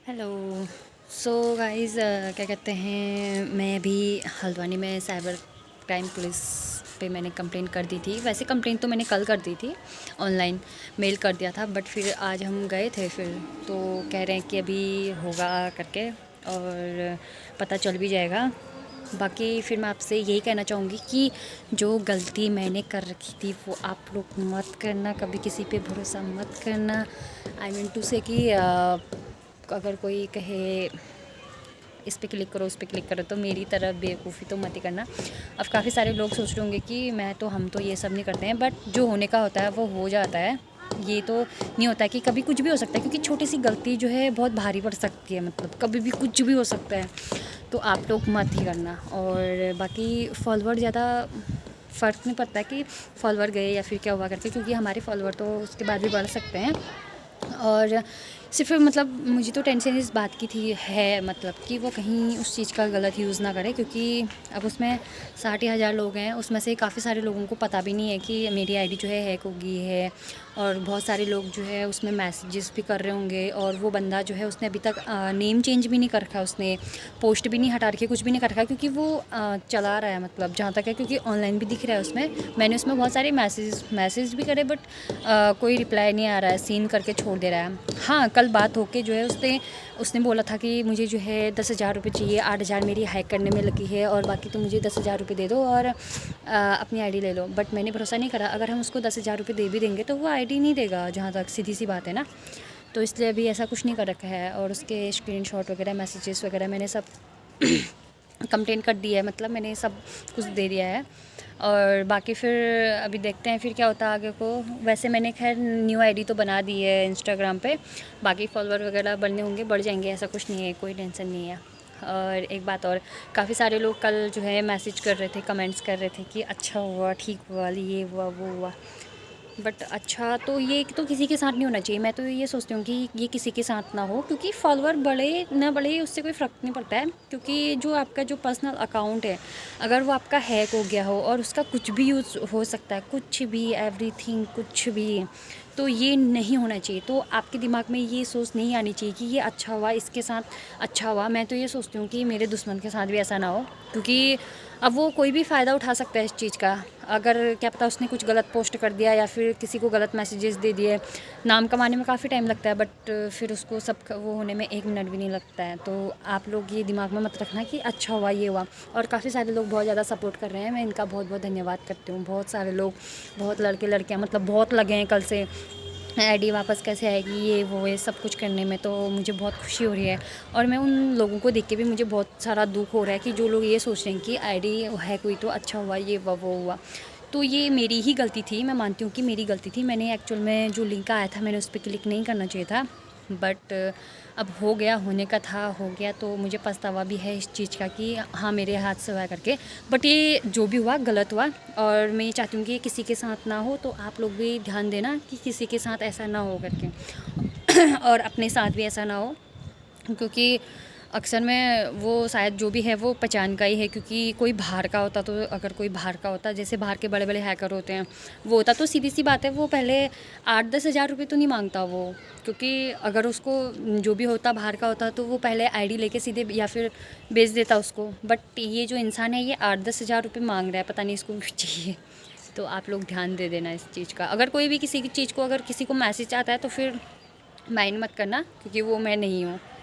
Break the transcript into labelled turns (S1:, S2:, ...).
S1: Hello. So guys, क्या कहते हैं, मैं अभी हल्द्वानी में साइबर क्राइम पुलिस पे मैंने कंप्लेंट कर दी थी। वैसे कंप्लेंट तो मैंने कल कर दी थी, ऑनलाइन मेल कर दिया था, बट फिर आज हम गए थे फिर तो कह रहे हैं कि अभी होगा करके और पता चल भी जाएगा। बाकी फिर मैं आपसे यही कहना चाहूँगी कि जो गलती मैंने कर रखी थी वो आप लोग मत करना, कभी किसी पे भरोसा मत करना। आई मीन टू से कि अगर कोई कहे इस पे क्लिक करो, उस पे क्लिक करो, तो मेरी तरह बेवकूफ़ी तो मत ही करना। अब काफ़ी सारे लोग सोच रहे होंगे कि हम तो ये सब नहीं करते हैं, बट जो होने का होता है वो हो जाता है। ये तो नहीं होता है कि कभी कुछ भी हो सकता है, क्योंकि छोटी सी गलती जो है बहुत भारी पड़ सकती है, मतलब कभी भी कुछ भी हो सकता है। तो आप लोग मत ही करना। और बाकी फॉलोअर ज़्यादा फ़र्क नहीं पड़ता है कि फॉलोअर गए या फिर क्या हुआ करके, क्योंकि हमारे फॉलोअर तो उसके बाद भी बढ़ सकते हैं। और सिर्फ मतलब मुझे तो टेंशन इस बात की थी है, मतलब कि वो कहीं उस चीज़ का गलत यूज़ ना करे, क्योंकि अब उसमें 60,000 लोग हैं, उसमें से काफ़ी सारे लोगों को पता भी नहीं है कि मेरी आईडी जो है हैक हो गई है। और बहुत सारे लोग जो है उसमें मैसेजेस भी कर रहे होंगे, और वो बंदा जो है उसने अभी तक नेम चेंज भी नहीं कर रखा, उसने पोस्ट भी नहीं हटा रखी, कुछ भी नहीं कर रखा, क्योंकि वो चला रहा है, मतलब जहाँ तक है, क्योंकि ऑनलाइन भी दिख रहा है उसमें। मैंने उसमें बहुत सारे मैसेज भी करे, बट कोई रिप्लाई नहीं आ रहा है, सीन करके छोड़ दे रहा है। हाँ, कल बात होके जो है उसने उसने बोला था कि मुझे जो है 10,000 रुपये चाहिए, 8,000 मेरी हैक करने में लगी है, और बाकी तो मुझे 10,000 रुपये दे दो और अपनी आईडी ले लो। बट मैंने भरोसा नहीं करा, अगर हम उसको 10,000 रुपये दे भी देंगे तो वो आईडी नहीं देगा, जहाँ तक सीधी सी बात है ना। तो इसलिए अभी ऐसा कुछ नहीं कर रखा है, और उसके स्क्रीनशॉट वगैरह, मैसेजेस वगैरह मैंने सब कंप्लेंट कर दी है, मतलब मैंने सब कुछ दे दिया है। और बाकी फिर अभी देखते हैं फिर क्या होता है आगे को। वैसे मैंने खैर न्यू आईडी तो बना दी है इंस्टाग्राम पे, बाकी फॉलोअर वगैरह बढ़ने होंगे, बढ़ जाएंगे, ऐसा कुछ नहीं है, कोई टेंशन नहीं है। और एक बात और, काफ़ी सारे लोग कल जो है मैसेज कर रहे थे, कमेंट्स कर रहे थे कि अच्छा हुआ, ठीक हुआ, ये हुआ, वो हुआ। बट अच्छा तो ये तो किसी के साथ नहीं होना चाहिए। मैं तो ये सोचती हूँ कि ये किसी के साथ ना हो, क्योंकि फॉलोअर बढ़े ना बढ़े उससे कोई फ़र्क नहीं पड़ता है, क्योंकि जो आपका जो पर्सनल अकाउंट है, अगर वो आपका हैक हो गया हो और उसका कुछ भी यूज़ हो सकता है, कुछ भी, एवरीथिंग, कुछ भी, तो ये नहीं होना चाहिए। तो आपके दिमाग में ये सोच नहीं आनी चाहिए कि ये अच्छा हुआ, इसके साथ अच्छा हुआ। मैं तो ये सोचती हूँ कि मेरे दुश्मन के साथ भी ऐसा ना हो, क्योंकि अब वो कोई भी फ़ायदा उठा सकता है इस चीज़ का। अगर क्या पता उसने कुछ गलत पोस्ट कर दिया या फिर किसी को गलत मैसेजेस दे दिए। नाम कमाने में काफ़ी टाइम लगता है, बट फिर उसको सब वो होने में 1 मिनट भी नहीं लगता है। तो आप लोग ये दिमाग में मत रखना कि अच्छा हुआ, ये हुआ। और काफ़ी सारे लोग बहुत ज़्यादा सपोर्ट कर रहे हैं, मैं इनका बहुत बहुत धन्यवाद करती हूँ। बहुत सारे लोग, बहुत लड़के लड़कियाँ, मतलब बहुत लगे हैं कल से आईडी वापस कैसे आएगी, ये वो, ये सब कुछ करने में। तो मुझे बहुत खुशी हो रही है, और मैं उन लोगों को देख के भी मुझे बहुत सारा दुख हो रहा है कि जो लोग ये सोच रहे हैं कि आईडी है कोई तो अच्छा हुआ, ये हुआ, वो हुआ। तो ये मेरी ही गलती थी, मैं मानती हूँ कि मेरी गलती थी। मैंने एक्चुअल में जो लिंक आया था मैंने उस पर क्लिक नहीं करना चाहिए था, बट अब हो गया, होने का था, हो गया। तो मुझे पछतावा भी है इस चीज़ का कि हाँ मेरे हाथ से हुआ करके, बट ये जो भी हुआ गलत हुआ। और मैं ये चाहती हूँ कि ये किसी के साथ ना हो, तो आप लोग भी ध्यान देना कि किसी के साथ ऐसा ना हो करके और अपने साथ भी ऐसा ना हो, क्योंकि अक्सर में वो शायद जो भी है वो पहचान का ही है। क्योंकि कोई बाहर का होता, तो अगर कोई बाहर का होता, जैसे बाहर के बड़े बड़े हैकर होते हैं, वो होता तो सीधी सी बात है, वो पहले 8-10 हज़ार रुपये तो नहीं मांगता वो। क्योंकि अगर उसको जो भी होता बाहर का होता तो वो पहले आईडी लेके सीधे या फिर बेच देता उसको। बट ये जो इंसान है ये 8-10 हज़ार रुपये मांग रहा है, पता नहीं इसको क्यों चाहिए। तो आप लोग ध्यान दे देना इस चीज़ का। अगर कोई भी किसी की चीज़ को, अगर किसी को मैसेज आता है तो फिर माइंड मत करना, क्योंकि वो मैं नहीं हूँ।